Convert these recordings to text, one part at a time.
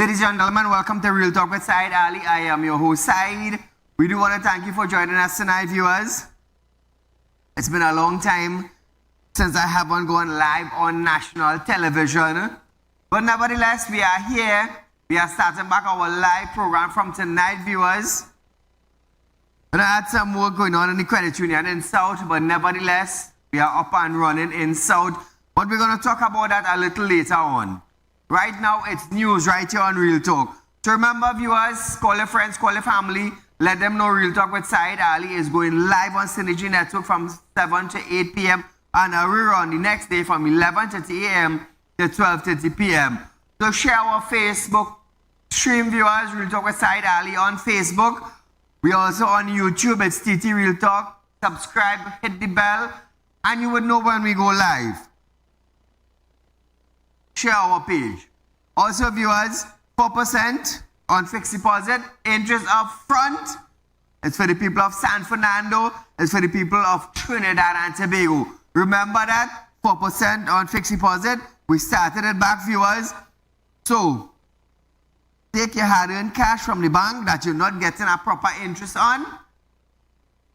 Ladies and gentlemen, welcome to Real Talk with Saieed Ali. I am your host, Saeed. We do want to thank you for joining us tonight, viewers. It's been a long time since I haven't gone live on national television. But nevertheless, we are here. We are starting back our live program from tonight, viewers. And I had some work going on in the credit union in South, but nevertheless, we are up and running in South. But we're going to talk about that a little later on. Right now, it's news right here on Real Talk. So remember, viewers, call your friends, call your family. Let them know Real Talk with Saieed Ali is going live on Synergy Network from 7 to 8 p.m. and a rerun the next day from 11:30 a.m. to 12:30 p.m. So share our Facebook stream, viewers, Real Talk with Saieed Ali on Facebook. We're also on YouTube, it's TT Real Talk. Subscribe, hit the bell, and you would know when we go live. Share our page. Also, viewers, 4% on fixed deposit, interest up front. It's for the people of San Fernando. It's for the people of Trinidad and Tobago. Remember that 4% on fixed deposit. We started it back, viewers. So take your hard-earned cash from the bank that you're not getting a proper interest on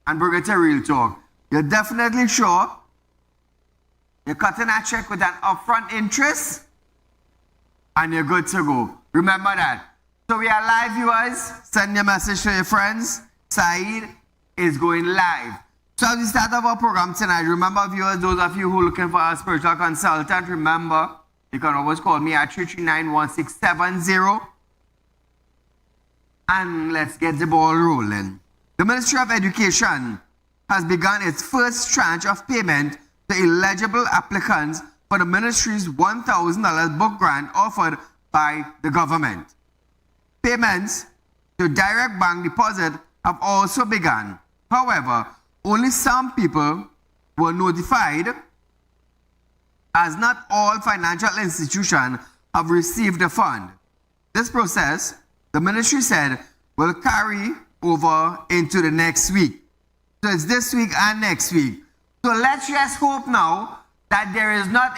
and bring it to Real Talk. You're definitely sure you're cutting a check with an upfront interest and you're good to go. Remember that. So we are live, viewers. Send your message to your friends. Saeed is going live. So as we start off our program tonight, remember, viewers, those of you who are looking for a spiritual consultant, remember, you can always call me at 339-1670. And let's get the ball rolling. The Ministry of Education has begun its first tranche of payment to eligible applicants for the ministry's $1,000 book grant offered by the government. Payments to direct bank deposit have also begun. However, only some people were notified, as not all financial institutions have received the fund. This process, the ministry said, will carry over into the next week. So it's this week and next week. So let's just hope now that there is not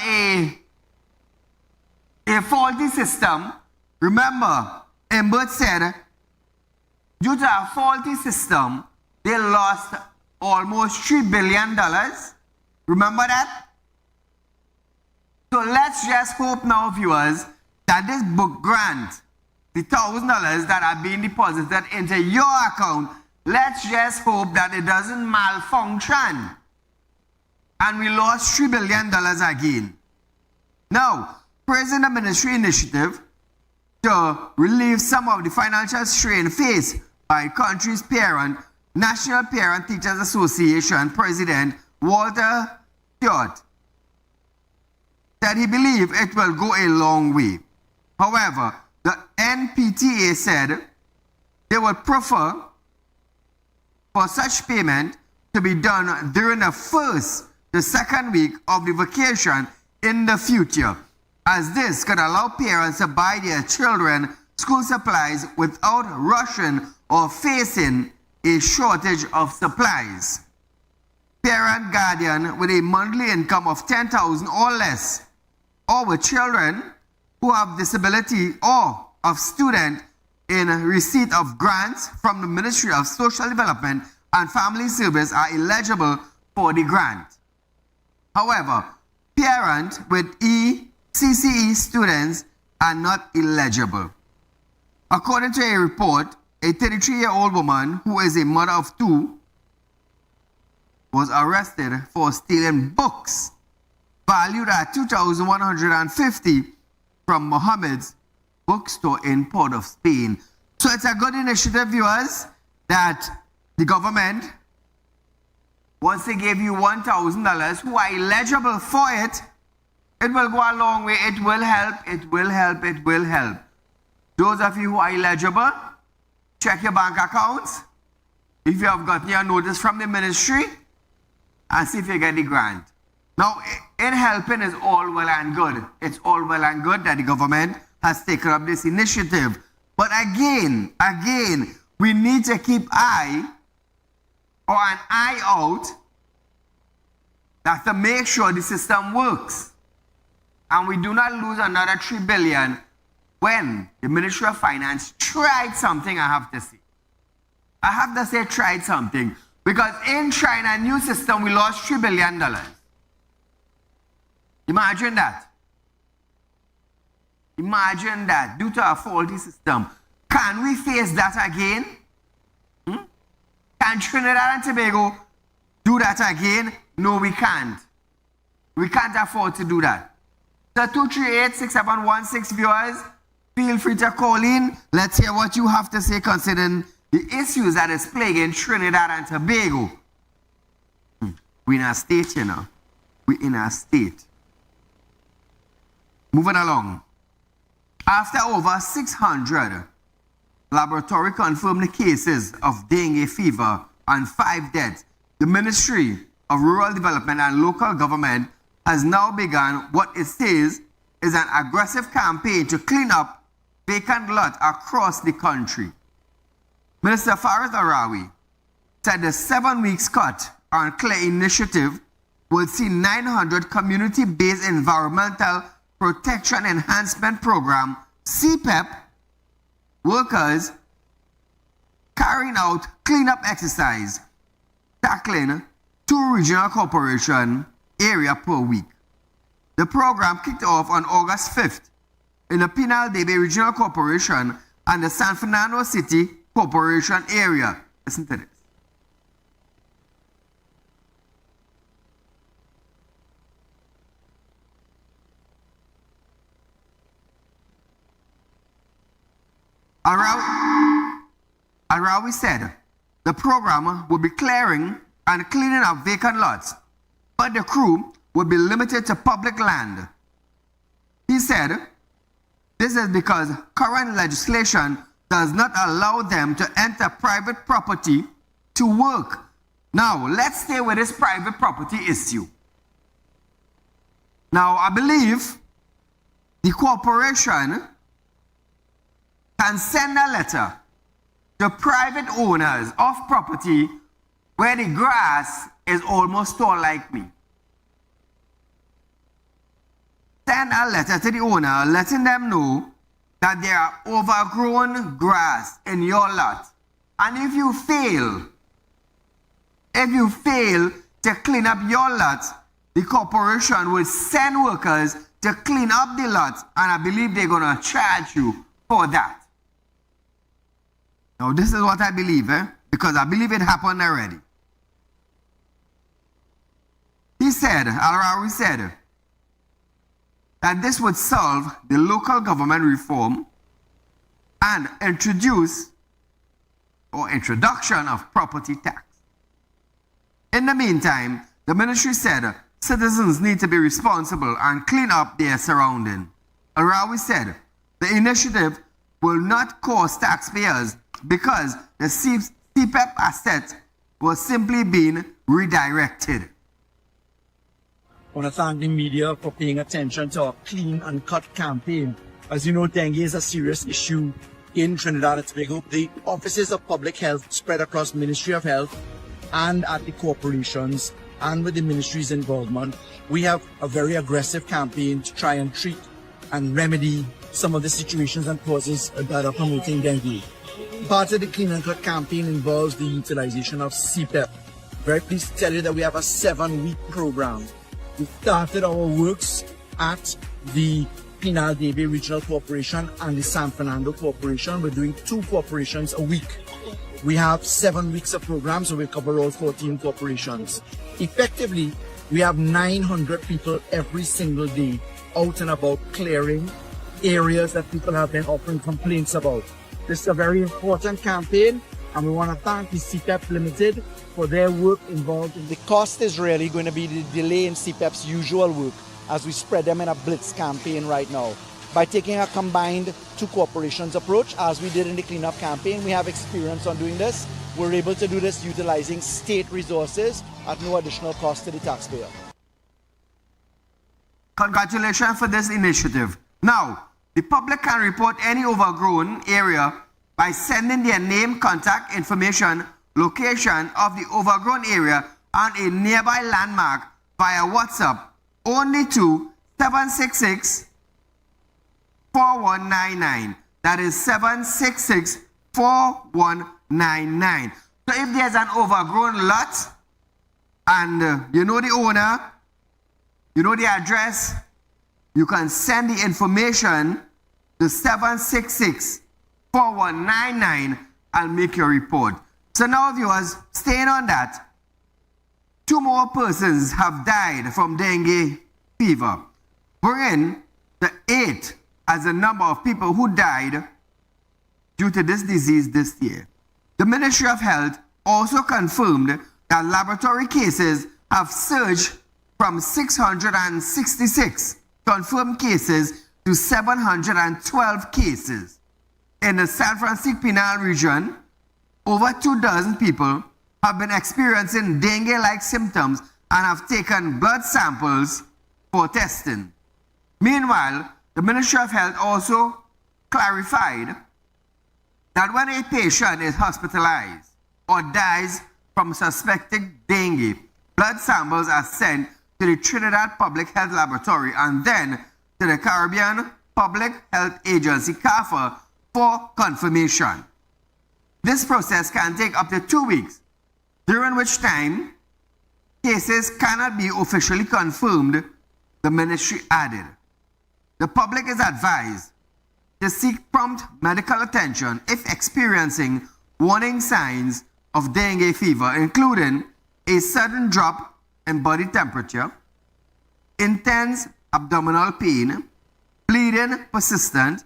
a faulty system. Remember, Embert said, due to a faulty system, they lost almost $3 billion. Remember that? So let's just hope now, viewers, that this book grant, the $1,000 that are being deposited into your account, let's just hope that it doesn't malfunction and we lost $3 billion again. Now, praising the ministry initiative to relieve some of the financial strain faced by country's parent, National Parent Teachers Association President Walter Stewart said he believed it will go a long way. However, the NPTA said they would prefer for such payment to be done during the second week of the vacation in the future, as this could allow parents to buy their children school supplies without rushing or facing a shortage of supplies. Parent guardian with a monthly income of $10,000 or less, or with children who have disability, or of student in receipt of grants from the Ministry of Social Development and Family Service are eligible for the grant. However, parents with ECCE students are not eligible. According to a report, a 33-year-old woman who is a mother of two was arrested for stealing books valued at $2,150 from Mohammed's bookstore in Port of Spain. So it's a good initiative, viewers, that the government, once they give you $1,000 who are eligible for it, it will go a long way. It will help, it will help, it will help. Those of you who are eligible, check your bank accounts. If you have gotten your notice from the ministry, and see if you get the grant. Now, in helping is all well and good. It's all well and good that the government has taken up this initiative. But again, we need to keep an eye out that to make sure the system works. And we do not lose another $3 billion when the Ministry of Finance tried something, I have to say. I have to say tried something. Because in China, new system, we lost $3 billion. Imagine that. Imagine that, due to a faulty system. Can we face that again? Can Trinidad and Tobago do that again? No, we can't. We can't afford to do that. So 238-6716 viewers, feel free to call in. Let's hear what you have to say concerning the issues that is plaguing Trinidad and Tobago. We in a state, you know. We in a state. Moving along. After over 600 laboratory confirmed cases of dengue fever and 5 deaths, the Ministry of Rural Development and Local Government has now begun what it says is an aggressive campaign to clean up vacant lots across the country. Minister Saieed Ali said the 7 weeks cut on clear initiative will see 900 community-based environmental protection enhancement program (CPEP) workers carrying out cleanup exercise, tackling 2 regional corporation area per week. The program kicked off on August 5th in the Penal-Debe Regional Corporation and the San Fernando City Corporation area. Listen to this. Arawi said the program will be clearing and cleaning up vacant lots, but the crew will be limited to public land. He said this is because current legislation does not allow them to enter private property to work. Now, let's stay with this private property issue. Now, I believe the corporation can send a letter to private owners of property where the grass is almost tall like me. Send a letter to the owner letting them know that there are overgrown grass in your lot. And if you fail to clean up your lot, the corporation will send workers to clean up the lot, and I believe they're going to charge you for that. Now, this is what I believe, because I believe it happened already. He said, Al-Rawi said, that this would solve the local government reform and introduction of property tax. In the meantime, the ministry said citizens need to be responsible and clean up their surrounding. Al-Rawi said the initiative will not cost taxpayers because the CPEP asset was simply being redirected. I want to thank the media for paying attention to our clean and cut campaign. As you know, dengue is a serious issue in Trinidad and Tobago. The offices of public health spread across Ministry of Health and at the corporations and with the ministry's involvement. We have a very aggressive campaign to try and treat and remedy some of the situations and causes that are promoting dengue. Part of the clean and cut campaign involves the utilization of CPEP. Very pleased to tell you that we have a 7-week program. We started our works at the Penal-Debe Regional Corporation and the San Fernando Corporation. We're doing 2 corporations a week. We have 7 weeks of programs, so we cover all 14 corporations. Effectively, we have 900 people every single day out and about clearing areas that people have been offering complaints about. This is a very important campaign, and we want to thank the CPEP Limited for their work involved. The cost is really going to be the delay in CPEP's usual work as we spread them in a blitz campaign right now. By taking a combined 2 corporations approach, as we did in the cleanup campaign, we have experience on doing this. We're able to do this utilizing state resources at no additional cost to the taxpayer. Congratulations for this initiative. Now, the public can report any overgrown area by sending their name, contact information, location of the overgrown area and a nearby landmark via WhatsApp only to 766 4199. That is 766 4199. So if there's an overgrown lot and you know the owner, you know the address, you can send the information to 766 4199 and make your report. So now, viewers, staying on that, 2 more persons have died from dengue fever, bringing the 8 as the number of people who died due to this disease this year. The Ministry of Health also confirmed that laboratory cases have surged from 666 confirmed cases to 712 cases. In the San Francisco Pinal region, over 24 people have been experiencing dengue-like symptoms and have taken blood samples for testing. Meanwhile, the Ministry of Health also clarified that when a patient is hospitalized or dies from suspected dengue, blood samples are sent to the Trinidad Public Health Laboratory and then to the Caribbean Public Health Agency, CARPHA, for confirmation. This process can take up to 2 weeks, during which time cases cannot be officially confirmed, the ministry added. The public is advised to seek prompt medical attention if experiencing warning signs of dengue fever, including a sudden drop in body temperature, intense abdominal pain, bleeding persistent,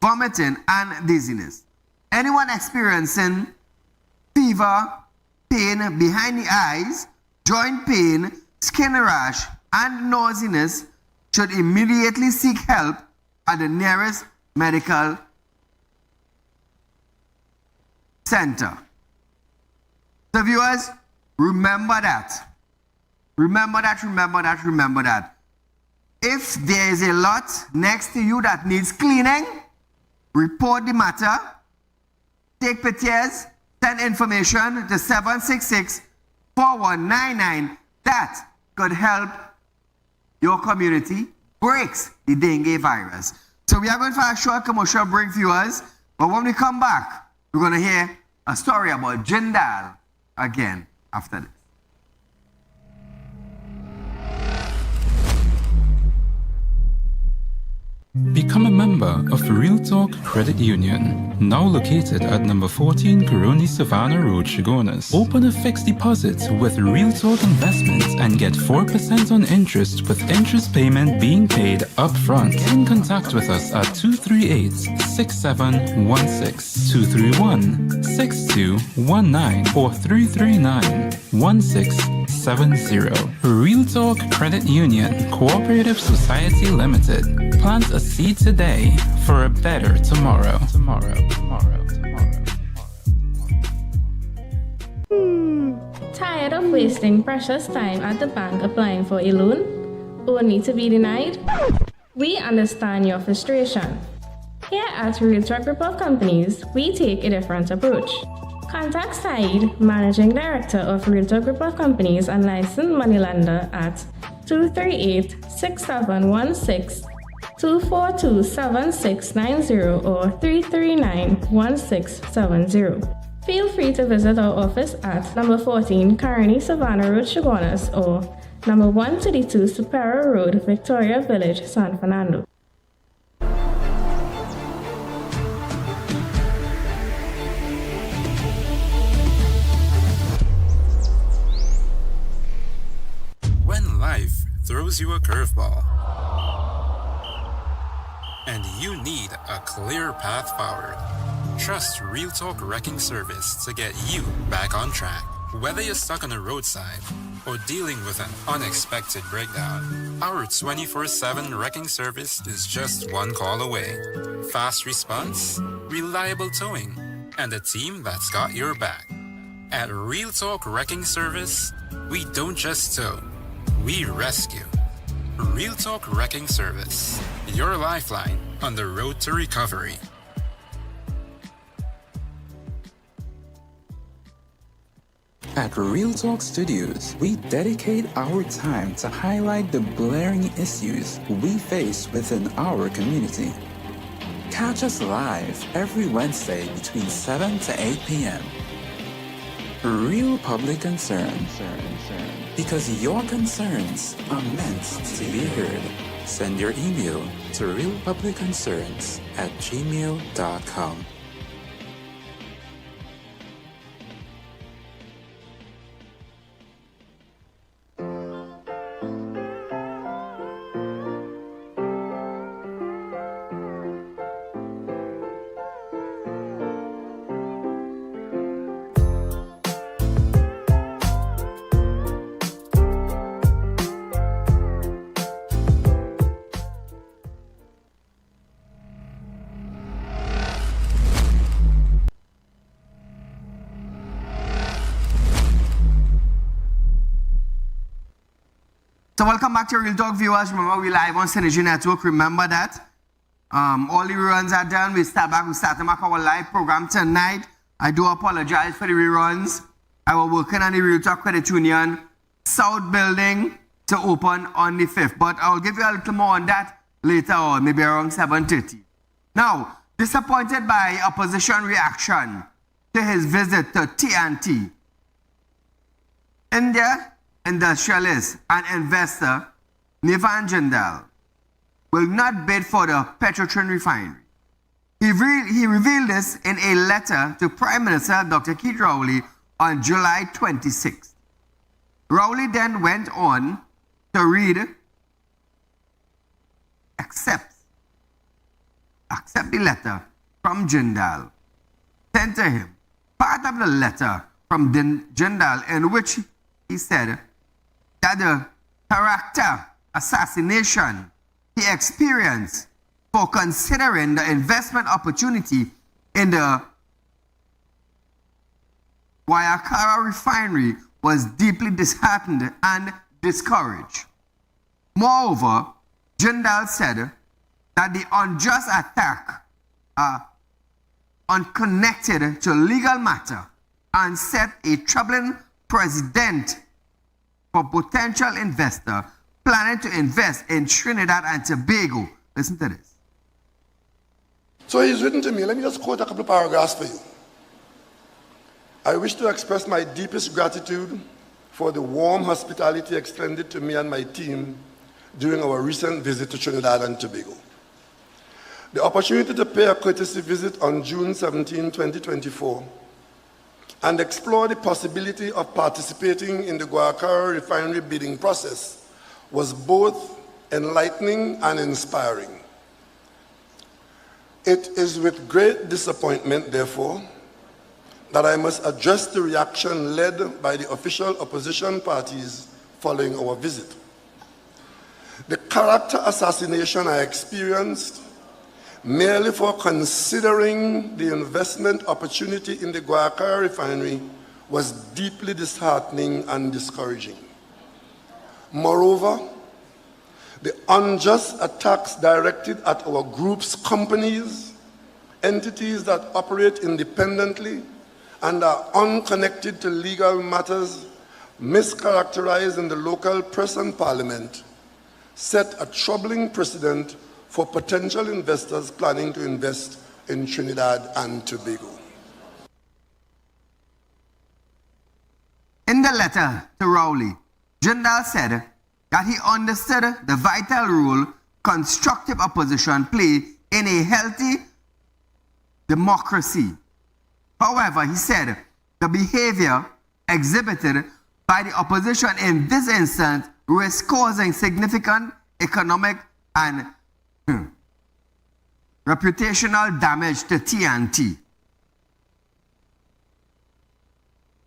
vomiting, and dizziness. Anyone experiencing fever, pain behind the eyes, joint pain, skin rash, and nauseousness should immediately seek help at the nearest medical center. So viewers, remember that. Remember that, remember that, remember that. If there is a lot next to you that needs cleaning, report the matter, take pictures, send information to 766 4199. That could help your community breaks the dengue virus. So we are going for a short commercial break, viewers. But when we come back, we're going to hear a story about Jindal again after this. Become a member of Real Talk Credit Union, now located at number 14 Coroni Savannah Road, Chagonas. Open a fixed deposit with Real Talk Investments and get 4% on interest with interest payment being paid up front. Get in contact with us at 238-6716, 231-6219 or 339-1670. Real Talk Credit Union Cooperative Society Limited. Plant a seed today for a better tomorrow. Tired of wasting precious time at the bank applying for a loan, only to be denied? We understand your frustration. Here at Realtor Group of Companies, we take a different approach. Contact Saieed, Managing Director of Realtor Group of Companies and licensed moneylender at 238-6716, 242-7690 or 339-1670. Feel free to visit our office at number 14 Coroni Savannah Road, Chagonas or number 132 Superior Road, Victoria Village, San Fernando. When life throws you a curveball and you need a clear path forward, trust Real Talk Wrecking Service to get you back on track. Whether you're stuck on a roadside or dealing with an unexpected breakdown, our 24/7 wrecking service is just one call away. Fast response, reliable towing, and a team that's got your back. At Real Talk Wrecking Service, we don't just tow, we rescue. Real Talk Wrecking Service, your lifeline on the road to recovery. At Real Talk Studios, we dedicate our time to highlight the blaring issues we face within our community. Catch us live every Wednesday between 7 to 8 p.m. Real public concern. Because your concerns are meant to be heard. Send your email to realpublicconcerns@gmail.com. So welcome back to Real Talk viewers. Remember, we live on Synergy Network. Remember that. All the reruns are done. We start back our live program tonight. I do apologize for the reruns. I was working on the Real Talk Credit Union South Building to open on the 5th. But I'll give you a little more on that later on, maybe around 7:30. Now, disappointed by opposition reaction to his visit to TNT, India industrialist and investor Nivan Jindal will not bid for the Petrotrin Refinery. He revealed this in a letter to Prime Minister Dr. Keith Rowley on July 26th. Rowley then went on to read, accept the letter from Jindal sent to him. Part of the letter from Jindal in which he said that the character assassination he experienced for considering the investment opportunity in the Wayakara refinery was deeply disheartened and discouraged. Moreover, Jindal said that the unjust attack are unconnected to legal matter and set a troubling precedent for potential investor planning to invest in Trinidad and Tobago. Listen to this. So he's written to me. Let me just quote a couple of paragraphs for you. I wish to express my deepest gratitude for the warm hospitality extended to me and my team during our recent visit to Trinidad and Tobago. The opportunity to pay a courtesy visit on June 17, 2024, and explore the possibility of participating in the Guayakara refinery bidding process was both enlightening and inspiring. It is with great disappointment, therefore, that I must address the reaction led by the official opposition parties following our visit. The character assassination I experienced merely for considering the investment opportunity in the Guayakara refinery was deeply disheartening and discouraging. Moreover, the unjust attacks directed at our group's companies, entities that operate independently and are unconnected to legal matters, mischaracterized in the local press and parliament, set a troubling precedent for potential investors planning to invest in Trinidad and Tobago. In the letter to Rowley, Jindal said that he understood the vital role constructive opposition play in a healthy democracy. However, he said the behavior exhibited by the opposition in this instance risks causing significant economic and reputational damage to TNT.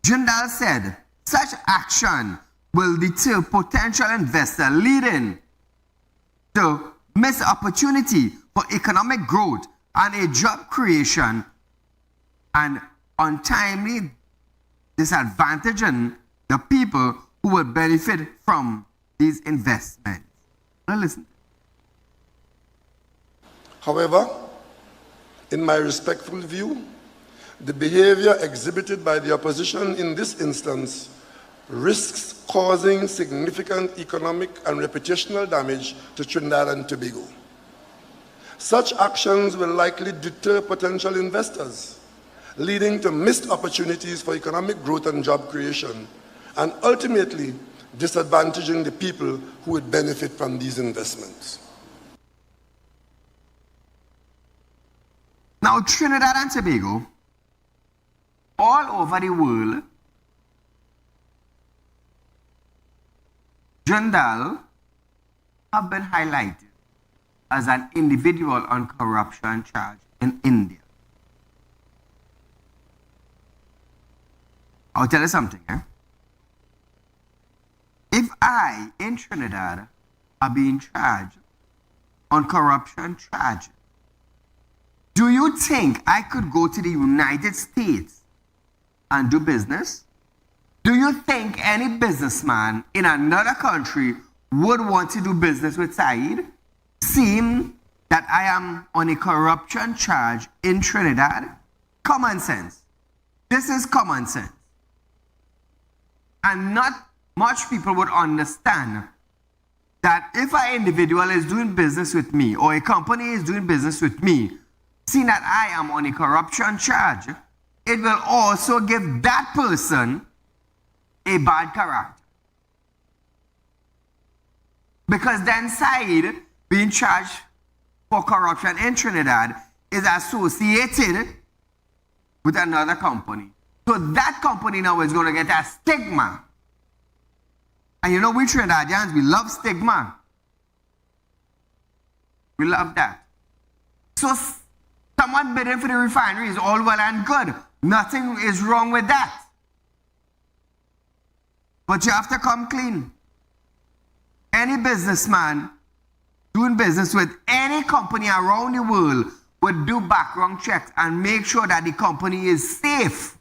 Jindal said such action will deter potential investors, leading to missed opportunity for economic growth and a job creation, and untimely disadvantaging the people who will benefit from these investments. Now listen. However, in my respectful view, the behavior exhibited by the opposition in this instance risks causing significant economic and reputational damage to Trinidad and Tobago. Such actions will likely deter potential investors, leading to missed opportunities for economic growth and job creation, and ultimately disadvantaging the people who would benefit from these investments. Now, Trinidad and Tobago, all over the world, Jindal have been highlighted as an individual on corruption charge in India. I'll tell you something, eh? If I, in Trinidad, are being charged on corruption charges, do you think I could go to the United States and do business? Do you think any businessman in another country would want to do business with Saieed, seeing that I am on a corruption charge in Trinidad? Common sense. This is common sense. And not much people would understand that if an individual is doing business with me or a company is doing business with me, seeing that I am on a corruption charge, it will also give that person a bad character. Because then Saieed being charged for corruption in Trinidad is associated with another company. So that company now is going to get a stigma. And you know, we Trinidadians, we love stigma. We love that. So someone bidding for the refinery is all well and good. Nothing is wrong with that. But you have to come clean. Any businessman doing business with any company around the world would do background checks and make sure that the company is safe.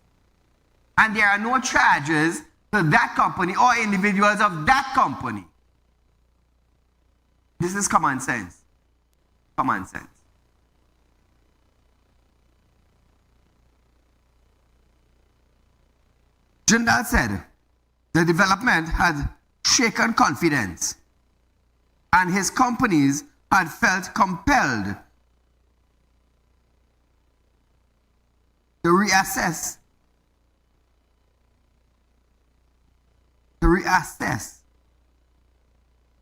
And there are no charges to that company or individuals of that company. This is common sense. Common sense. Jindal said the development had shaken confidence and his companies had felt compelled to reassess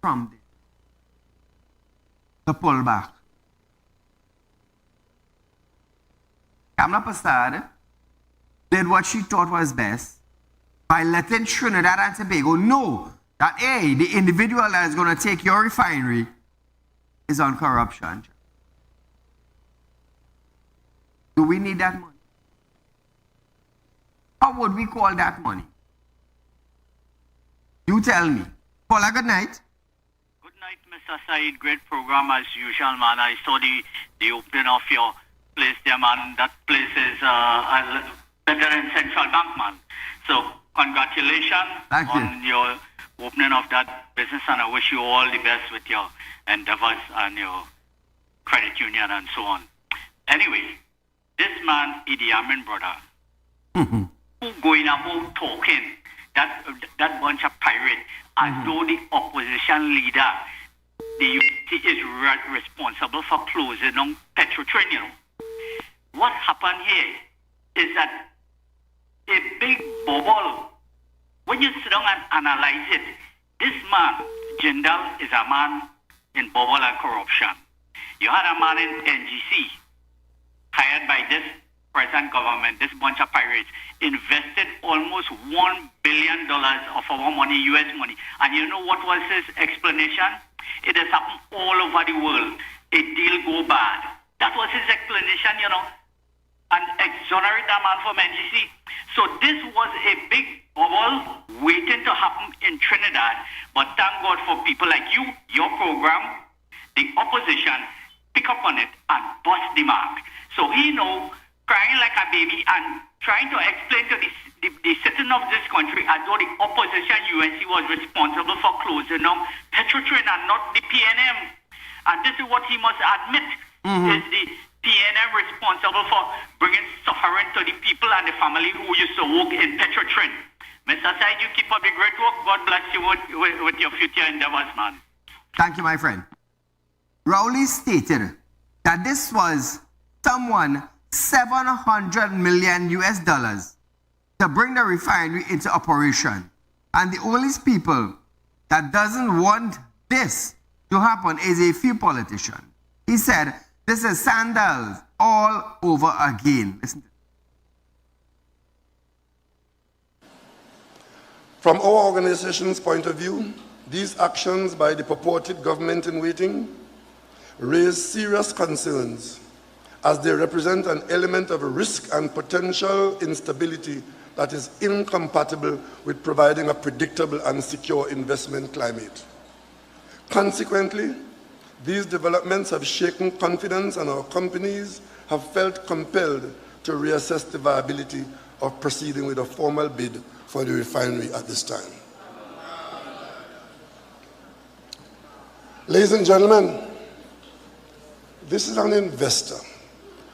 from this, to pull back. Kamala Prasad did what she thought was best by letting Trinidad and Tobago know that, hey, the individual that is going to take your refinery is on corruption. Do we need that money? How would we call that money? You tell me. Paula, good night. Good night, Mr. Saeed. Great program as usual, man. I saw the opening of your place there, man. That place is better than Central Bank, man. So, congratulations on your opening of that business, and I wish you all the best with your endeavors and your credit union and so on. Anyway, this man, Idi Amin, brother, who going about talking that bunch of pirates, as though the opposition leader, the UT, is responsible for closing down Petrotrin, you know. What happened here is that a big bubble, when you sit down and analyze it, this man, Jindal, is a man in bubble and corruption. You had a man in NGC, hired by this present government, this bunch of pirates, invested almost $1 billion of our money, US money. And you know what was his explanation? It has happened all over the world. A deal go bad. That was his explanation, you know. And exonerate that man from NGC. So this was a big bubble waiting to happen in Trinidad. But thank God for people like you, your program, the opposition, pick up on it and bust the mark. So he know, crying like a baby and trying to explain to the citizen of this country as though the opposition UNC was responsible for closing down Petrotrin and not the PNM. And this is what he must admit, is the PNM responsible for bringing suffering to the people and the family who used to work in Petrotrin. Mr. Said, you keep up the great work. God bless you with your future endeavors, man. Thank you, my friend. Rowley stated that this was someone $700 million to bring the refinery into operation. And the only people that doesn't want this to happen is a few politicians. He said, this is sandals all over again. Listen. From our organization's point of view, these actions by the purported government in waiting raise serious concerns as they represent an element of risk and potential instability that is incompatible with providing a predictable and secure investment climate. Consequently, these developments have shaken confidence, and our companies have felt compelled to reassess the viability of proceeding with a formal bid for the refinery at this time. Ladies and gentlemen, this is an investor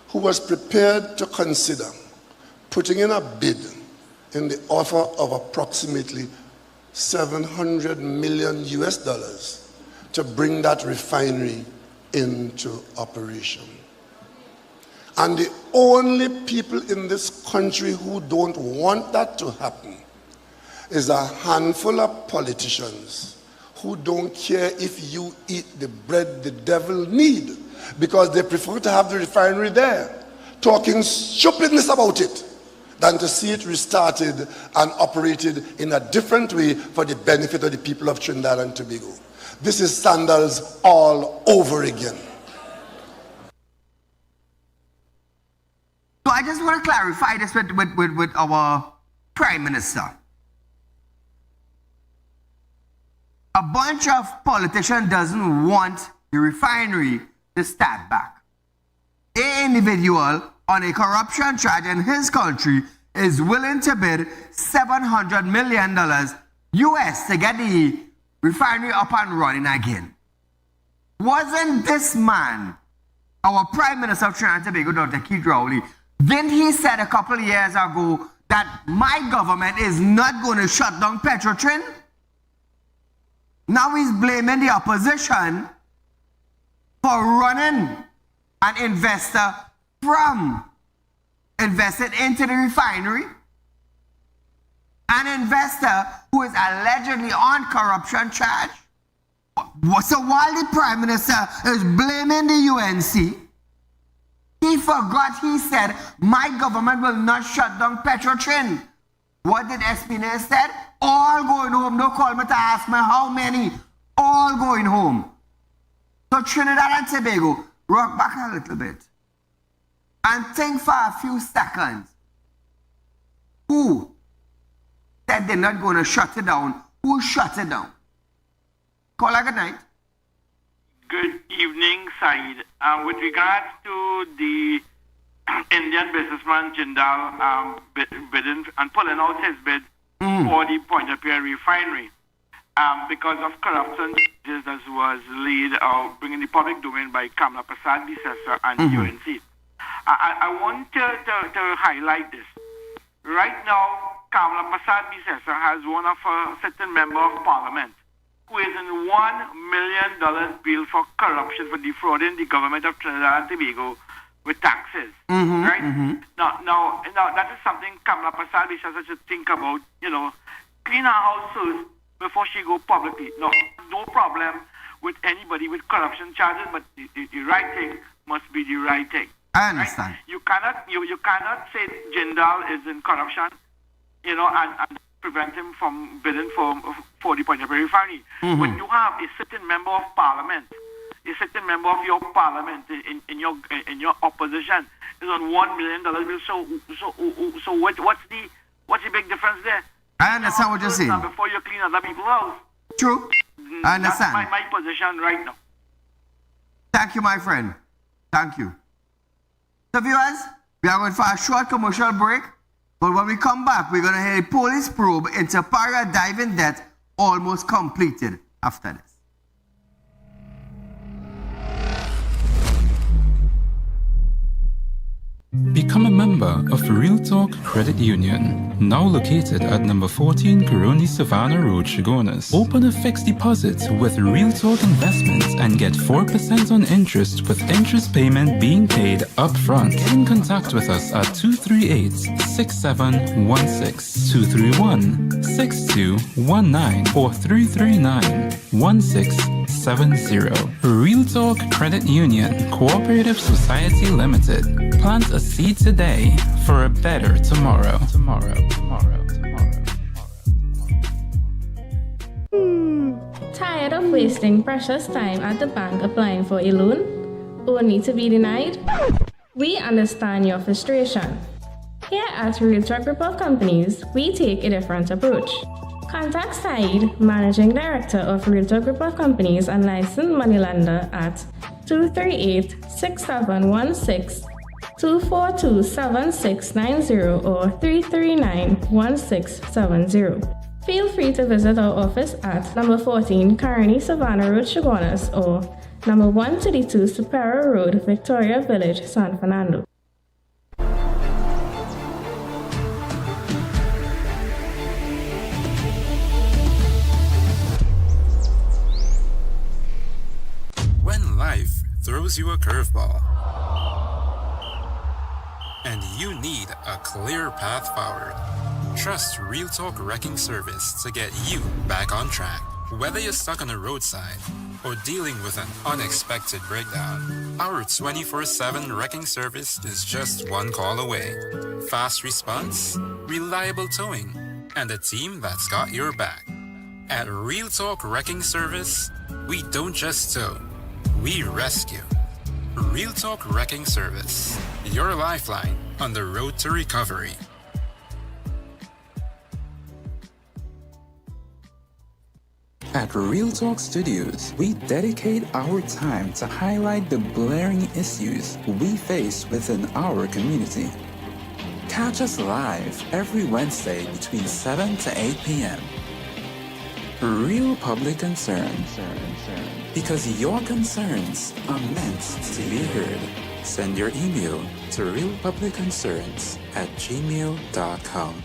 who was prepared to consider putting in a bid in the offer of approximately $700 million to bring that refinery into operation. And the only people in this country who don't want that to happen is a handful of politicians who don't care if you eat the bread the devil need, because they prefer to have the refinery there, talking stupidness about it, than to see it restarted and operated in a different way for the benefit of the people of Trinidad and Tobago. This is sandals all over again. So I just want to clarify this with our Prime Minister. A bunch of politicians doesn't want the refinery to start back. An individual on a corruption charge in his country is willing to bid $700 million US to get the refinery up and running again. Wasn't this man, our Prime Minister of Trinidad and Tobago, Dr. Keith Rowley, didn't he said a couple of years ago that my government is not going to shut down Petrotrin? Now he's blaming the opposition for running an investor from invested into the refinery. An investor who is allegedly on corruption charge. So while the Prime Minister is blaming the UNC, he forgot he said, my government will not shut down Petrotrin. What did Espinel said? All going home. Don't call me to ask me how many. All going home. So Trinidad and Tobago, rock back a little bit and think for a few seconds. Who said they're not going to shut it down? Who shut it down? Call her good night. Good evening, Saeed. With regards to the Indian businessman Jindal bidding and pulling out his bid for the Point of Paria refinery because of corruption charges that was laid out, bringing the public domain by Kamla Prasad Bisesa and the UNC. I want to highlight this. Right now, Kamla Prasad Bisesa has one of a certain member of parliament who is in $1 million bill for corruption, for defrauding the government of Trinidad and Tobago with taxes. Right? Now, that is something Kamla Prasad Bisesa should think about, clean her house first before she go publicly. No problem with anybody with corruption charges, but the right thing must be the right thing. I understand. Right? You cannot say Jindal is in corruption, and prevent him from bidding for the Point of Paria refinery. When you have a certain member of parliament, a certain member of your parliament in your opposition is on $1 million bill, so what's the big difference there? I understand what you're saying. Before you clean other people's house. True. I understand. That's my position right now. Thank you, my friend. Thank you. So viewers, we are going for a short commercial break. But when we come back, we're going to hear a police probe into Paria diving death almost completed after this. Become a member of Real Talk Credit Union, now located at number 14 Coroni Savannah Road, Chagonas. Open a fixed deposit with Real Talk Investments and get 4% on interest with interest payment being paid upfront. Get in contact with us at 238-6716, 231-6219 or 339-1670. Real Talk Credit Union Cooperative Society Limited. Plant a seed today for a better tomorrow. Tired of wasting precious time at the bank applying for a loan, only to be denied? We understand your frustration. Here at Real Talk Group of Companies, we take a different approach. Contact Saieed, Managing Director of Real Talk Group of Companies and licensed moneylender at 238-6716, 242-7690 or 339-1670. Feel free to visit our office at number 14 Coroni Savannah Road, Chagonas or number 132 Paria Road, Victoria Village, San Fernando. When life throws you a curveball and you need a clear path forward, trust Real Talk Wrecking Service to get you back on track. Whether you're stuck on a roadside or dealing with an unexpected breakdown, our 24/7 wrecking service is just one call away. Fast response, reliable towing, and a team that's got your back. At Real Talk Wrecking Service, we don't just tow, we rescue. Real Talk Wrecking Service, your lifeline on the road to recovery. At Real Talk Studios, we dedicate our time to highlight the blaring issues we face within our community. Catch us live every Wednesday between 7 to 8 p.m. Real Public Concern. Because your concerns are meant to be heard. Send your email to realpublicconcerns@gmail.com.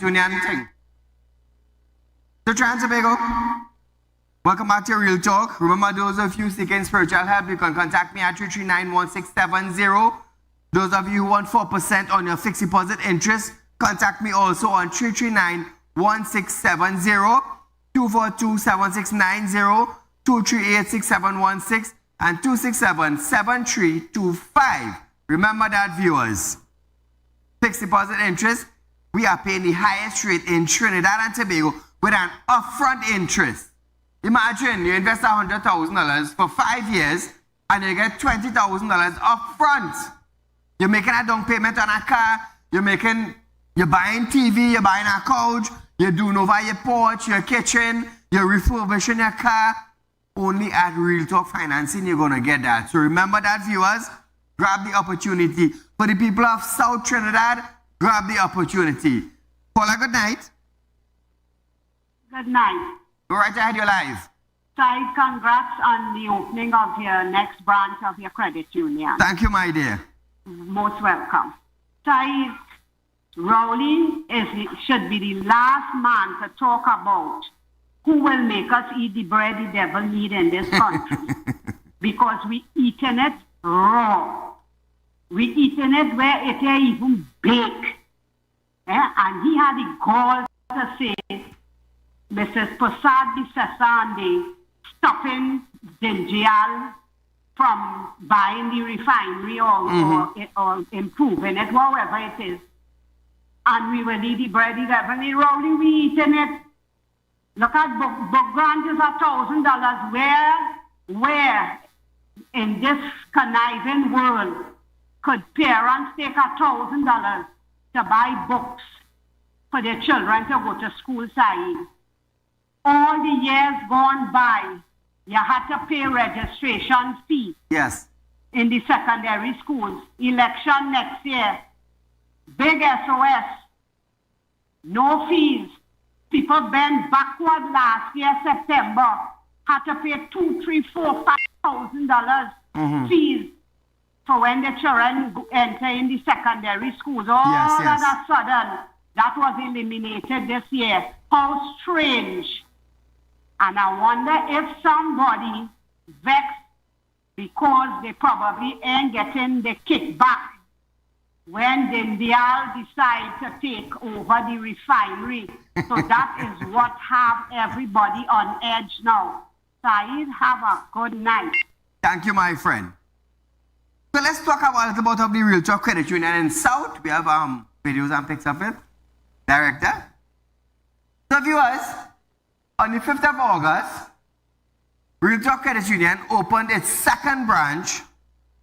Union thing. So Tobago, welcome back to Real Talk. Remember, those of you seeking spiritual help, you can contact me at 339-1670. Those of you who want 4% on your fixed deposit interest, contact me also on 339-1670, 242-7690, 238-6716, and 267-7325. Remember that, viewers. Fixed deposit interest, we are paying the highest rate in Trinidad and Tobago with an upfront interest. Imagine you invest $100,000 for 5 years and you get $20,000 upfront. You're making a down payment on a car, you're buying TV, you're buying a couch, you're doing over your porch, your kitchen, you're refurbishing your car. Only at Real Talk Financing you're gonna get that. So remember that, viewers, grab the opportunity. For the people of South Trinidad, grab the opportunity. Paula, good night. Good night. Go right ahead, you're live. Saeed, congrats on the opening of your next branch of your credit union. Thank you, my dear. Most welcome. Saeed, Rowley should be the last man to talk about who will make us eat the bread the devil need in this country. Because we eating it raw. We eating it where it ain't even baked. And he had the gall to say, Mrs. Prasad Bisasande stopping Dengue from buying the refinery or improving it, whatever it is. And we will eat the bread the devil need. Rowley, we eating it. Look at book grant is $1,000. Where in this conniving world could parents take $1,000 to buy books for their children to go to school, Saeed? All the years gone by, you had to pay registration fee. Yes. In the secondary schools. Election next year. Big SOS. No fees. People bent backward last year, September. Had to pay $2,000, $3,000, $4,000, fees for when the children enter in the secondary schools. All of a sudden, that was eliminated this year. How strange. And I wonder if somebody vexed because they probably ain't getting the kickback when Dengue decide to take over the refinery. So that is what have everybody on edge now. Saeed, have a good night. Thank you, my friend. So let's talk about a little bit of the Real Talk Credit Union in South. We have videos and pics of it. Director. So viewers, on the 5th of August, Real Talk Credit Union opened its second branch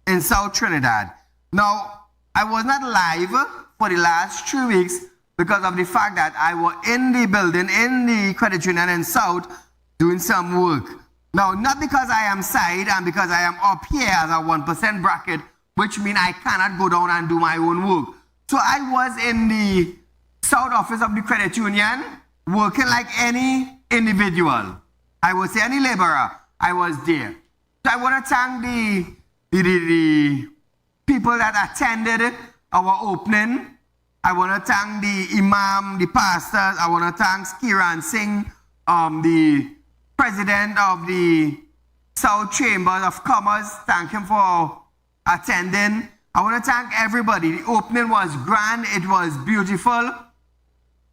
in South Trinidad. Now, I was not live for the last 3 weeks because of the fact that I was in the building, in the credit union in South, doing some work. Now, not because I am side and because I am up here as a 1% bracket, which means I cannot go down and do my own work. So I was in the South office of the credit union, working like any individual. I would say any laborer. I was there. So I want to thank the people that attended our opening. I want to thank the imam, the pastors. I want to thank Kiran Singh, the president of the South Chamber of Commerce. Thank him for attending. I want to thank everybody. The opening was grand. It was beautiful. I'm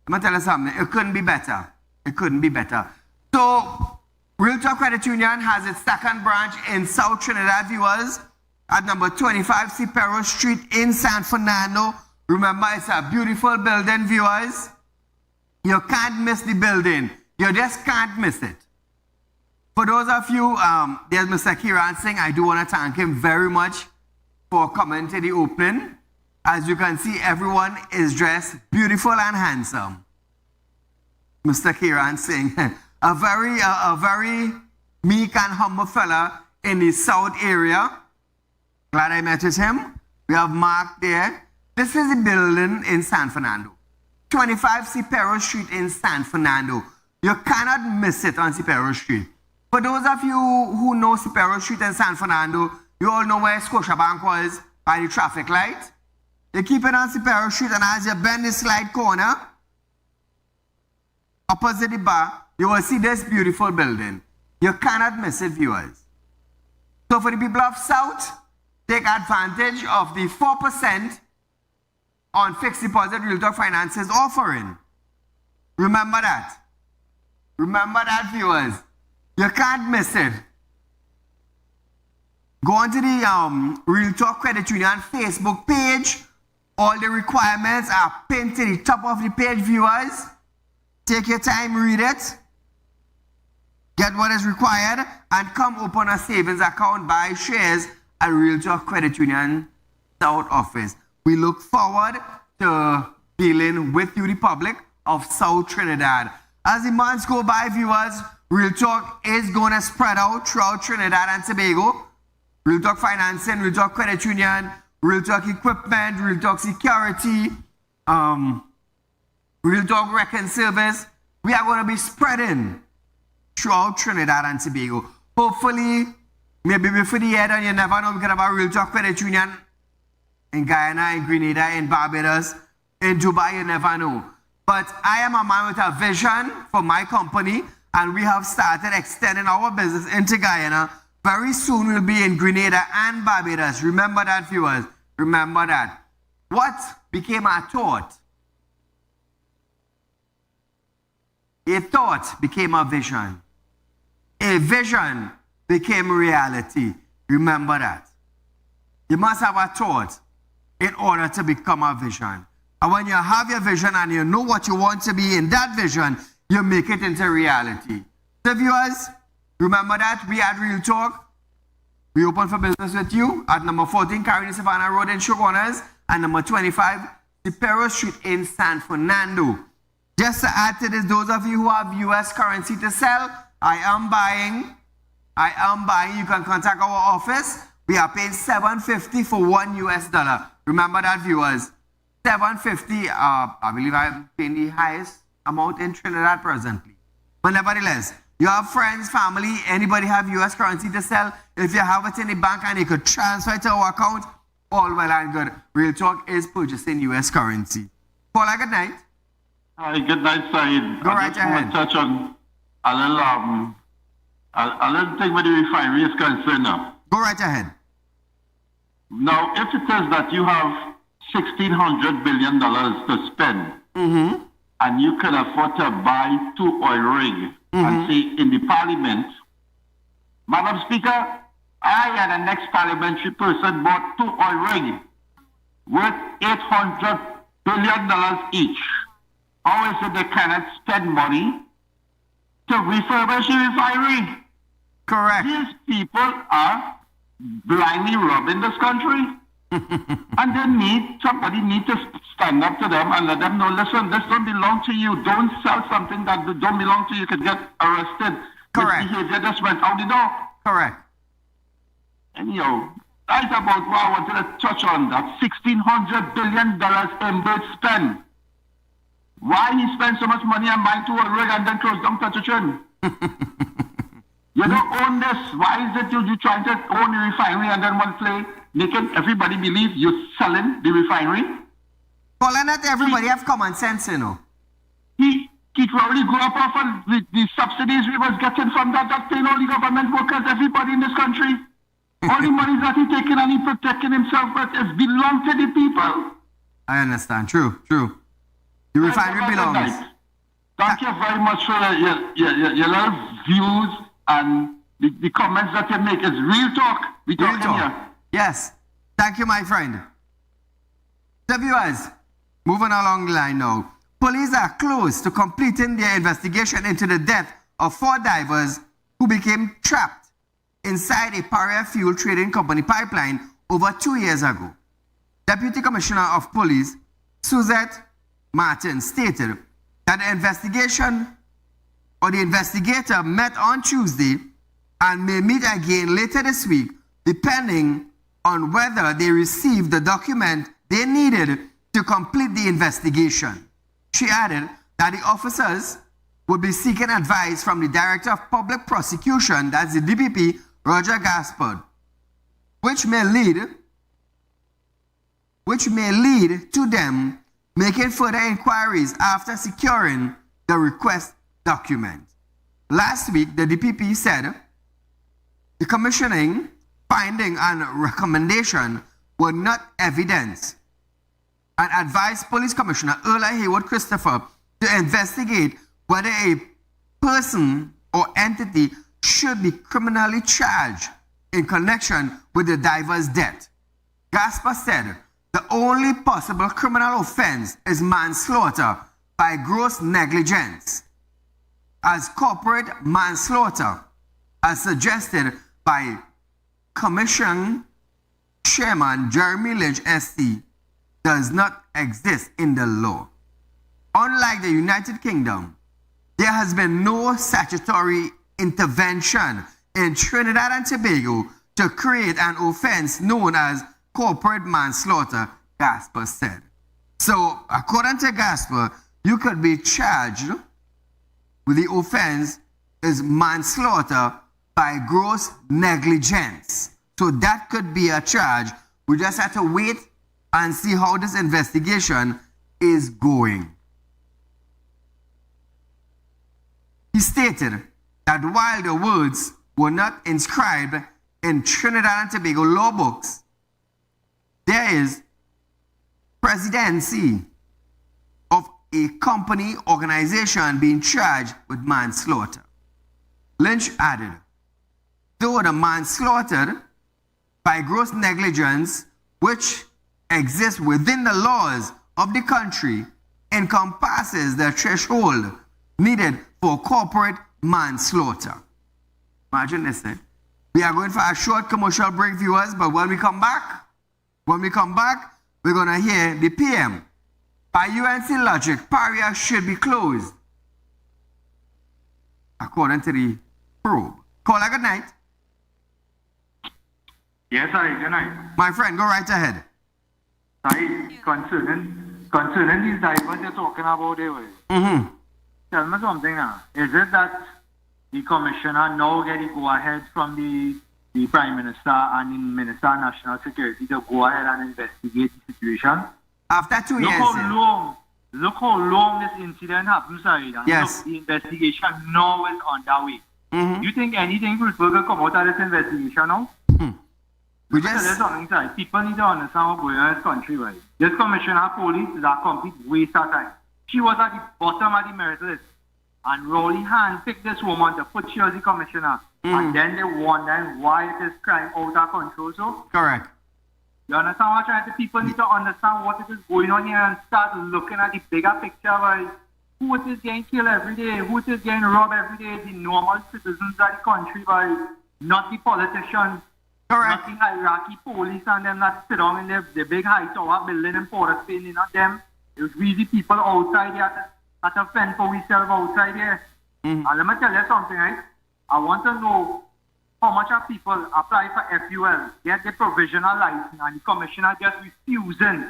going to tell you something. It couldn't be better. It couldn't be better. So, Real Talk Credit Union has its second branch in South Trinidad, viewers, at number 25 Cipero Street in San Fernando. Remember, it's a beautiful building, viewers. You can't miss the building. You just can't miss it. For those of you, there's Mr. Kiran Singh. I do want to thank him very much for coming to the opening. As you can see, everyone is dressed beautiful and handsome. Mr. Kiran Singh, a very meek and humble fella in the South area. Glad I met with him. We have Mark there. This is the building in San Fernando. 25 Cipero Street in San Fernando. You cannot miss it on Cipero Street. For those of you who know Cipero Street in San Fernando, you all know where Scotiabank was by the traffic light. You keep it on Cipero Street, and as you bend the slide corner, opposite the bar, you will see this beautiful building. You cannot miss it, viewers. So for the people of South, take advantage of the 4% on fixed deposit Real Talk Finance is offering. Remember that. Remember that, viewers. You can't miss it. Go onto the Real Talk Credit Union Facebook page. All the requirements are pinned to the top of the page, viewers. Take your time, read it. Get what is required and come open a savings account, buy shares at Real Talk Credit Union South office. We look forward to dealing with you, the public of South Trinidad. As the months go by, viewers, Real Talk is going to spread out throughout Trinidad and Tobago. Real Talk Financing, Real Talk Credit Union, Real Talk Equipment, Real Talk Security, Real Talk Wrecking Service. We are going to be spreading throughout Trinidad and Tobago. Hopefully, maybe before the year done, you never know, we can have a Real Talk Credit Union in Guyana, in Grenada, in Barbados, in Dubai, you never know. But I am a man with a vision for my company, and we have started extending our business into Guyana. Very soon we'll be in Grenada and Barbados. Remember that, viewers. Remember that. What became a thought? A thought became a vision. A vision became reality. Remember that. You must have a thought in order to become a vision. And when you have your vision and you know what you want to be in that vision, you make it into reality. So viewers, remember that we at Real Talk, we open for business with you at number 14 Carolina Savannah Road in Shogunas and number 25 Superior Street in San Fernando. Just to add to this, those of you who have US currency to sell, I am buying. You can contact our office. We are paying $7.50 for $1. Remember that, viewers. $7.50, I believe I'm paying the highest amount in Trinidad presently. But nevertheless, you have friends, family, anybody have US currency to sell? If you have it in the bank and you could transfer it to our account, all well and good. Real Talk is purchasing US currency. Paula, good night. Hi, good night, Saeed. Go right ahead. I just want to touch on a little thing with the refinery is concerned now. Go right ahead. Now, if it is that you have $1,600 billion to spend, and you can afford to buy 2 oil rigs, and say in the parliament, Madam Speaker, I and the next parliamentary person bought 2 oil rigs worth $800 billion each. How is it they cannot spend money to refurbish the refinery? Correct. These people are blindly robbing this country. And somebody need to stand up to them and let them know, listen, this don't belong to you. Don't sell something that don't belong to you. You could get arrested. Correct. This behavior just went out the door. Correct. Anyhow, that's about what I wanted to touch on, that $1,600 billion Embed spend. Why he spend so much money on buying 2 oil rig and then close down Petrotrin? You don't own this. Why is it you trying to own the refinery and then one play making everybody believe you're selling the refinery? Paula, not everybody have common sense, you know. He probably grew up off of the subsidies we was getting from that paying all the government workers, everybody in this country. All the money that he taking and he protecting himself with is belong to the people. I understand. True. The refinery belongs. Thank you very much for your little views and the comments that you make. It's Real Talk. We talk here. Yes. Thank you, my friend. So viewers, moving along the line now. Police are close to completing their investigation into the death of 4 divers who became trapped inside a Paria fuel trading company pipeline over 2 years ago. Deputy Commissioner of Police, Suzette Martin, stated that the investigator met on Tuesday and may meet again later this week, depending on whether they received the document they needed to complete the investigation. She added that the officers would be seeking advice from the Director of Public Prosecution, that's the DPP, Roger Gaspard, which may lead to them making further inquiries after securing the request document. Last week, the DPP said the commissioning finding and recommendation were not evidence and advised Police Commissioner Earl Haywood Christopher to investigate whether a person or entity should be criminally charged in connection with the diver's death. Gaspar said the only possible criminal offense is manslaughter by gross negligence, as corporate manslaughter, as suggested by Commission Chairman Jeremy Lynch, SC, does not exist in the law. Unlike the United Kingdom, there has been no statutory intervention in Trinidad and Tobago to create an offense known as corporate manslaughter, Gaspar said. So, according to Gaspar, you could be charged with the offense is manslaughter by gross negligence. So that could be a charge. We just have to wait and see how this investigation is going. He stated that while the words were not inscribed in Trinidad and Tobago law books, there is presidency of a company organization being charged with manslaughter. Lynch added, though the manslaughter by gross negligence, which exists within the laws of the country, encompasses the threshold needed for corporate manslaughter. Imagine this thing. We are going for a short commercial break, viewers, but when we come back, we're going to hear the PM. By UNC logic, Paria should be closed, according to the probe. Caller, good night. Yes, good night. My friend, go right ahead. Concerning these divers you're talking about, tell me something now. Is it that the commissioner now get the go-ahead from the Prime Minister and the Minister of National Security to go ahead and investigate the situation? After 2 years. Look how long this incident happened, Saieed. Yes. Look, the investigation now is underway. You think anything will come out of this investigation now? We just... There's something, Saieed. People need to understand what's going on in this country, right? This commissioner of police is a complete waste of time. She was at the bottom of the merit list. And Rowley handpicked this woman to put she as the commissioner. And then they wonder why it is crime out of control. So, correct. You understand what I'm trying to? People need to understand what is going on here and start looking at the bigger picture. Right? Who it is getting killed every day? Who it is getting robbed every day? The normal citizens of the country, right? Not the politicians. Correct. Not the hierarchy police and them that sit down in the big high tower building in Port of Spain. Not them. It was really people outside here at a fence for ourselves outside here. And let me tell you something, right? I want to know how much of people apply for FUL, get the provisional license, and the commissioner just refusing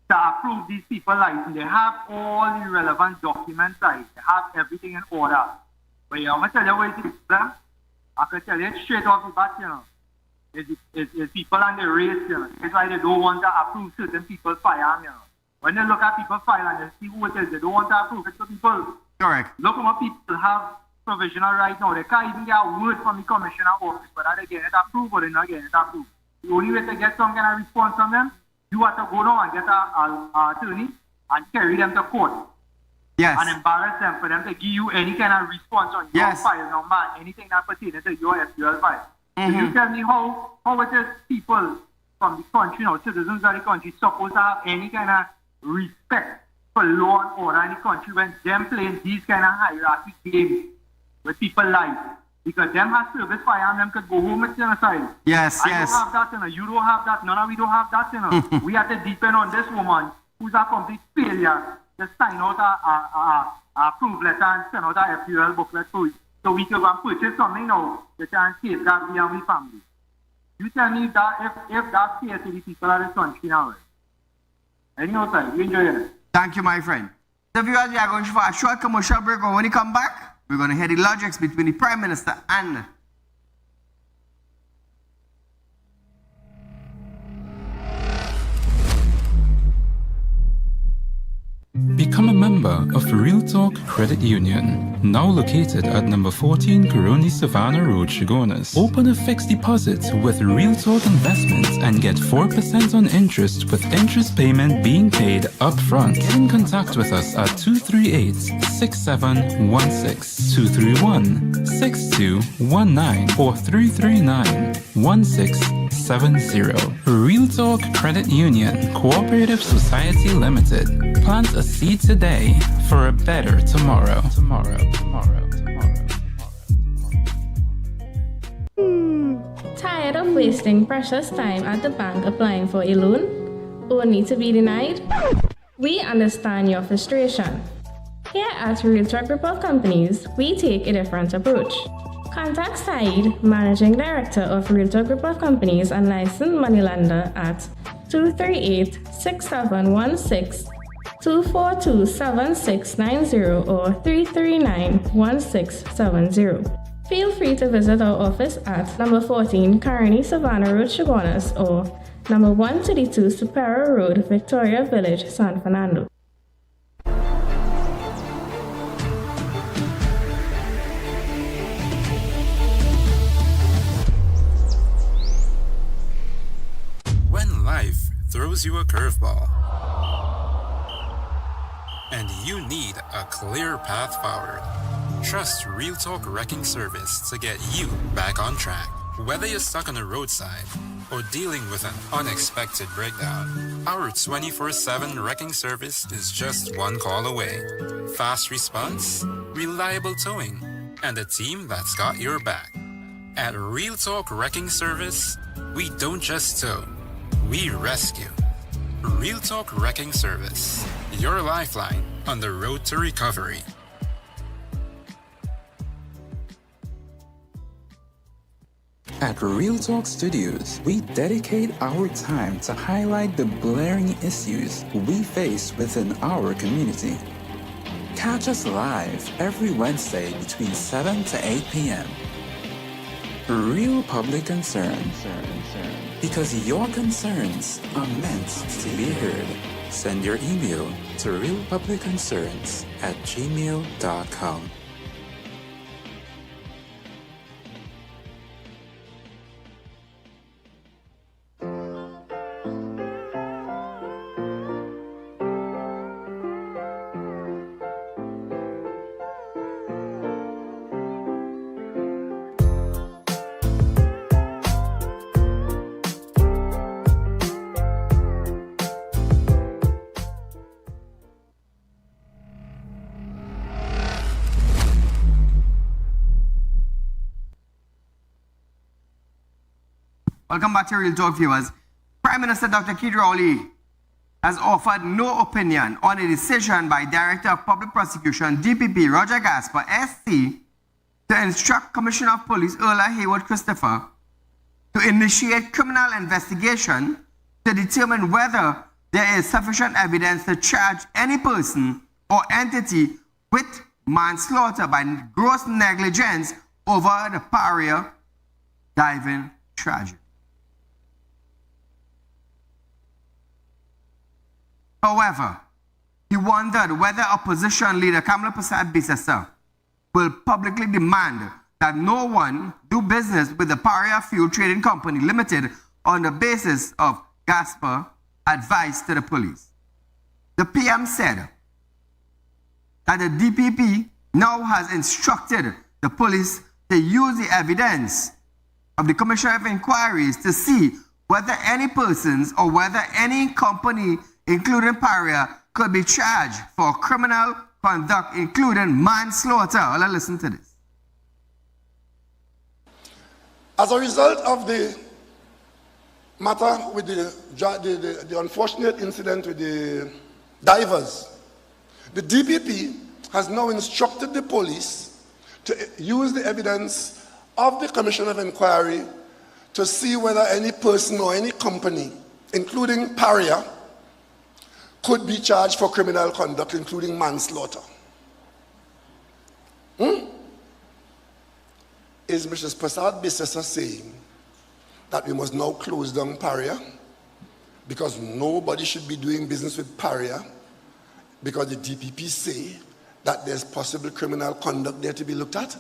to approve these people license. They have all the relevant documents, right? They have everything in order. But I'm going to tell you what it is, I can tell you straight off the bat, you know. It's people on the race, you know. That's why they don't want to approve certain people's firearm, you know. When they look at people's file and they see who it is, they don't want to approve it to people. Correct. Look at what people have provisional right now. They can't even get a word from the commissioner office, but are they getting it approved or they're not getting it approved? The only way to get some kind of response from them, you have to go down and get an attorney and carry them to court. Yes. And embarrass them for them to give you any kind of response on your file number, anything that pertains to your FUL file. So you tell me how it is people from the country, citizens of the country, supposed to have any kind of respect for law and order in the country when them playing these kind of hierarchy games with people life. Because them have service fire and them could go home with genocide. Yes, I don't have that, you don't have that, none of we don't have that, We have to depend on this woman who's a complete failure to sign out a approve letter and send out a FUL booklet so we can go and purchase something now to try and safeguard me and my family. You tell me that if that's fair to the people of this country now. Anyhow, sir, you enjoy it. Thank you, my friend. So viewers, we are going for a short commercial break, and when we come back, we're going to hear the logics between the Prime Minister and Become a member of Real Talk Credit Union, now located at number 14 Coroni Savannah Road, Chagonas. Open a fixed deposit with Real Talk Investments and get 4% on interest with interest payment being paid upfront. Get in contact with us at 238-6716, 231-6219 or 339-1670. Real Talk Credit Union, Cooperative Society Limited. Plant a seed today for a better tomorrow. Tired of wasting precious time at the bank applying for a loan, only to be denied? We understand your frustration. Here at Real Talk Group of Companies, we take a different approach. Contact Saieed, Managing Director of Real Talk Group of Companies and licensed moneylender at 238-6716, 242-7690 or 339-1670. Feel free to visit our office at number 14 Coroni Savannah Road, Chagonas or number 132 Paria Road, Victoria Village, San Fernando. When life throws you a curveball and you need a clear path forward, trust Real Talk Wrecking Service to get you back on track. Whether you're stuck on a roadside or dealing with an unexpected breakdown, our 24/7 wrecking service is just one call away. Fast response, reliable towing, and a team that's got your back. At Real Talk Wrecking Service, we don't just tow, we rescue. Real Talk Wrecking Service, your lifeline on the road to recovery. At Real Talk Studios, we dedicate our time to highlight the blaring issues we face within our community. Catch us live every Wednesday between 7 to 8 p.m. Real Public Concern. Because your concerns are meant to be heard. Send your email to realpublicconcerns@gmail.com. Welcome back to Real Talk, viewers. Prime Minister Dr. Saieed Ali has offered no opinion on a decision by Director of Public Prosecution, DPP Roger Gasper, SC, to instruct Commissioner of Police Erla Hayward Christopher to initiate criminal investigation to determine whether there is sufficient evidence to charge any person or entity with manslaughter by gross negligence over the Paria diving tragedy. However, he wondered whether opposition leader Kamala Prasad Bisesa will publicly demand that no one do business with the Paria Fuel Trading Company Limited on the basis of Gasper advice to the police. The PM said that the DPP now has instructed the police to use the evidence of the Commissioner of Inquiries to see whether any persons or whether any company, including Paria, could be charged for criminal conduct, including manslaughter. Let's listen to this. As a result of the matter with the unfortunate incident with the divers, the DPP has now instructed the police to use the evidence of the Commission of Inquiry to see whether any person or any company, including Paria, could be charged for criminal conduct, including manslaughter. Is Mrs. Prasad Bisesa saying that we must now close down Paria because nobody should be doing business with Paria because the DPP say that there's possible criminal conduct there to be looked at?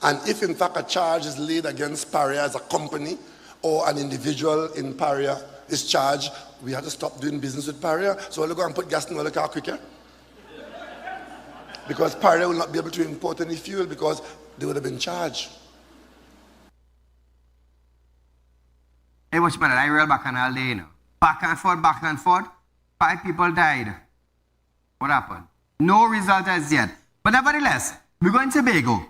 And if in fact a charge is laid against Paria as a company or an individual in Paria is charged, we have to stop doing business with Paria. So we'll go and put gas in the car quicker. Because Paria will not be able to import any fuel because they would have been charged. Hey, watch man, I real back and all day, you know. Back and forth. 5 people died. What happened? No result as yet. But nevertheless, we're going to Tobago.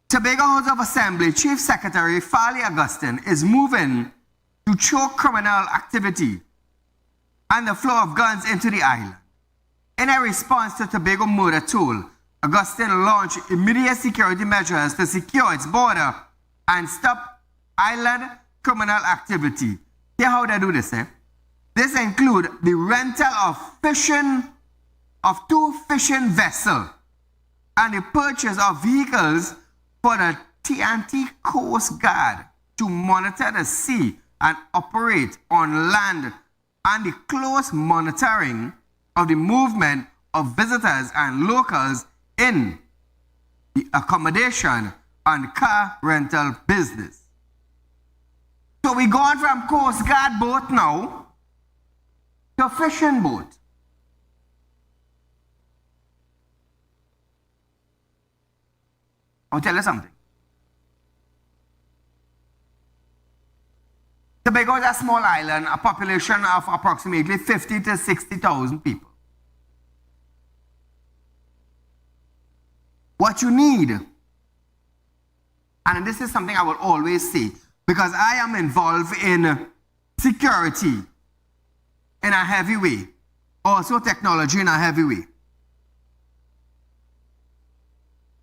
Tobago House of Assembly Chief Secretary Farley Augustine is moving to choke criminal activity and the flow of guns into the island. In a response to Tobago murder toll, Augustine launched immediate security measures to secure its border and stop island criminal activity. Hear how they do this, eh? This includes the rental of 2 fishing vessels and the purchase of vehicles for the TNT Coast Guard to monitor the sea and operate on land, and the close monitoring of the movement of visitors and locals in the accommodation and car rental business. So we gone from Coast Guard boat now to fishing boat. I'll tell you something. Tobago is a small island, a population of approximately 50 to 60,000 people. What you need, and this is something I will always say, because I am involved in security in a heavy way, also technology in a heavy way.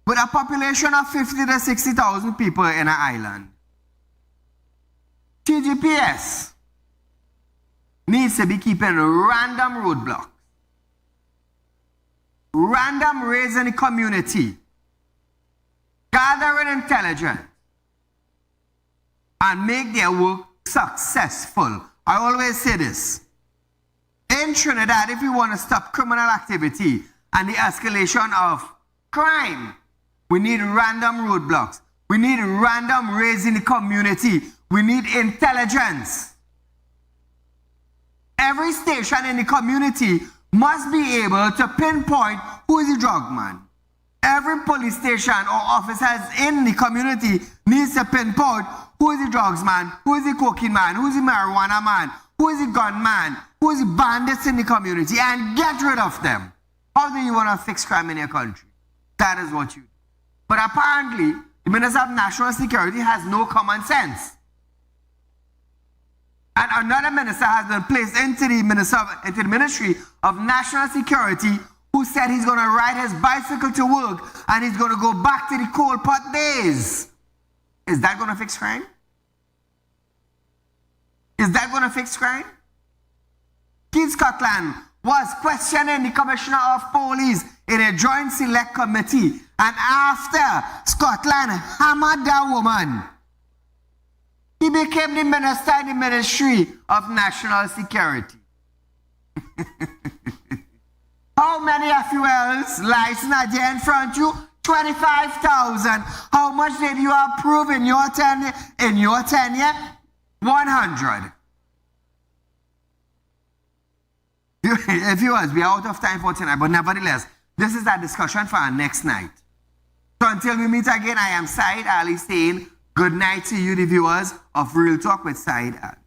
With a population of 50 to 60,000 people in an island, TGPS needs to be keeping random roadblocks, random raids in the community, gathering intelligence, and make their work successful. I always say this. In Trinidad, if we want to stop criminal activity and the escalation of crime, we need random roadblocks. We need random raids in the community. We need intelligence. Every station in the community must be able to pinpoint who is the drug man. Every police station or officers in the community needs to pinpoint who is the drugs man, who is the cocaine man, who is the marijuana man, who is the gun man, who is the bandits in the community, and get rid of them. How do you want to fix crime in your country? That is what you do. But apparently, the Minister of National Security has no common sense. And another minister has been placed into the Ministry of National Security, who said he's going to ride his bicycle to work and he's going to go back to the coal pot days. Is that going to fix crime? Is that going to fix crime? Keith Scotland was questioning the Commissioner of Police in a joint select committee, and after Scotland hammered that woman, he became the minister in the Ministry of National Security. How many FULs license are there in front of you? 25,000. How much did you approve in your tenure? 100. Viewers, we are out of time for tonight, but nevertheless, this is a discussion for our next night. So until we meet again, I am Saieed Ali saying good night to you, the viewers of Real Talk with Saieed Ali.